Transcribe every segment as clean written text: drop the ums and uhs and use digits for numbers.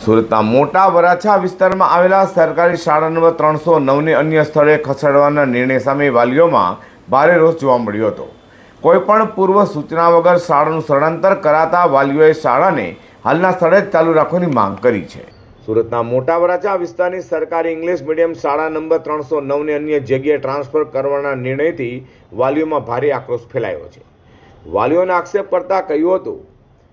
સુરતના મોટા વરાછા વિસ્તારમાં આવેલા સરકારી શાળા નંબર 309ને અન્ય સ્થળે ખસેડવાના નિર્ણય સામે વાલીઓમાં ભારે રોષ જોવા મળ્યો હતો। કોઈપણ પૂર્વ સૂચના વગર શાળાનું સ્થળાંતર કરાતા વાલીઓએ શાળાને હાલના સ્થળે જ ચાલુ રાખવાની માંગ કરી છે। સુરતના મોટા વરાછા વિસ્તારની સરકારી ઇંગ્લિશ મીડિયમ શાળા નંબર 309ને અન્ય જગ્યાએ ટ્રાન્સફર કરવાના નિર્ણયથી વાલીઓમાં ભારે આક્રોશ ફેલાયો છે। વાલીઓને આક્ષેપ કરતા કહ્યું હતું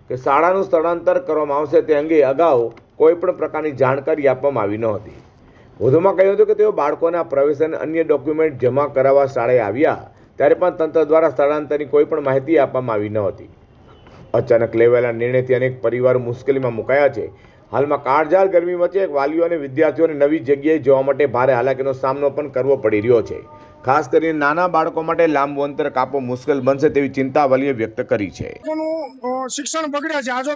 કે શાળાનું સ્થળાંતર કરવામાં આવશે તે અંગે અગાઉ કોઈપણ પ્રકારની જાણકારી આપવામાં આવી ન હતી। વધુમાં કહ્યું હતું કે તેઓ બાળકોના પ્રવેશ અને અન્ય ડોક્યુમેન્ટ જમા કરાવવા શાળાએ આવ્યા ત્યારે પણ તંત્ર દ્વારા સ્થળાંતરની કોઈ પણ માહિતી આપવામાં આવી ન હતી। અચાનક લેવાયેલા નિર્ણયથી અનેક પરિવારો મુશ્કેલીમાં મુકાયા છે। હાલમાં કાળઝાળ ગરમી વચ્ચે વાલીઓ અને વિદ્યાર્થીઓને નવી જગ્યાએ જવા માટે ભારે હાલાકીનો સામનો પણ કરવો પડી રહ્યો છે। ખાસ કરીને નાના બાળકો માટે લાંબુ અંતર કાપવું મુશ્કેલ બનશે તેવી ચિંતા વાલીએ વ્યક્ત કરી છે। શિક્ષણ બગડ્યા છે।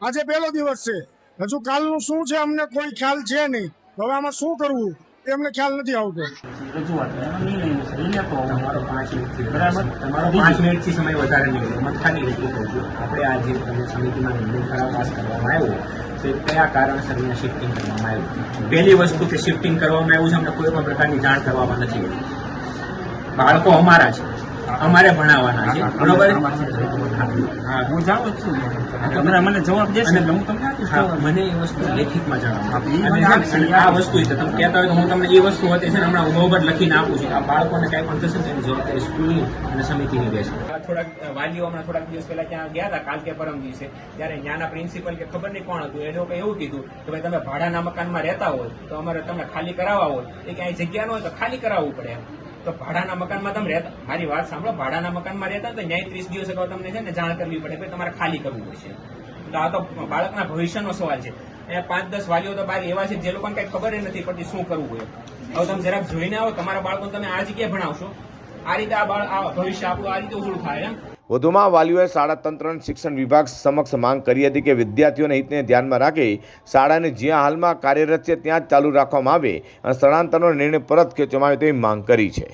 આજે પહેલો દિવસ છે, હજુ કાલનું શું છે અમને કોઈ ખ્યાલ છે નહીં। હવે આમાં શું કરવું એ અમને ખ્યાલ નથી આવતો। રજૂઆત તમારો 5 મિનિટથી બરાબર, તમારો 5 મિનિટથી સમય વધારે નહીં લે। ખાલી એટલું કહું છું, આપણે આજે તમે સમિતિમાં નિર્ણય ઠરાવ પાસ કરવામાં આવ્યો તો કયા કારણસર અહીંયા શિફ્ટિંગ કરવામાં આવ્યું। પહેલી વસ્તુ કે શિફ્ટિંગ કરવામાં આવ્યું છે, અમને કોઈ પણ પ્રકારની જાણ કરવામાં નથી આવી। બાળકો અમારા છે, અમારે ભણાવવાના છે, બરોબર। હું જાણું છું, મને જવાબ દેશે એટલે હું તમને આપીશ। મને એ વસ્તુ લેખિતમાં જણાવો। આ વસ્તુ છે તમે કહેતા હોય તો હું તમને એ વસ્તુ હતી છે ને હમણાં ઉભો લખીને આપું છું। આ બાળકોને કંઈ પણ થશે ને એની જવાબદારી સ્કૂલની અને સમિતિની રહેશે। થોડાક વાલીઓ હમણાં થોડાક દિવસ પહેલા ત્યાં ગયા હતા, કાલ કે પરમ દિવસે, ત્યારે ત્યાંના પ્રિન્સિપલ કે ખબર નહીં કોણ હતું, એ લોકો એવું કીધું કે ભાઈ તમે ભાડાના મકાનમાં રહેતા હોય તો અમારે તમને ખાલી કરાવવા હોય એ ક્યાંય જગ્યા ન હોય તો ખાલી કરાવવું પડે એમ। તો ભાડાના મકાનમાં તમે રહેતા, મારી વાત સાંભળો, ભાડાના મકાનમાં રહેતા તો ન્યાય 30 દિવસ અગાઉ તમને છે ને જાણ કરવી પડે કે તમારે ખાલી કરવું પડશે। તો આ તો બાળકના ભવિષ્યનો સવાલ છે। એ 5-10 વાલીઓ તો બહાર એવા છે જે લોકોને કઈ ખબર નથી પડતી શું કરવું હોય। હવે તમે જરાક જોઈને આવો, તમારા બાળકોને તમે આ જગ્યાએ ભણાવશો, આ રીતે આ ભવિષ્ય આપણું આ રીતે ઉજળું થાય એમ। વધુમાં વાલીઓએ શાળા તંત્ર અને શિક્ષણ વિભાગ સમક્ષ માંગ કરી હતી કે વિદ્યાર્થીઓના હિતને ધ્યાનમાં રાખી શાળાને જ્યાં હાલમાં કાર્યરત છે ત્યાં જ ચાલુ રાખવામાં આવે અને સ્થળાંતરનો નિર્ણય પરત ખેંચવામાં આવે તેવી માંગ કરી છે।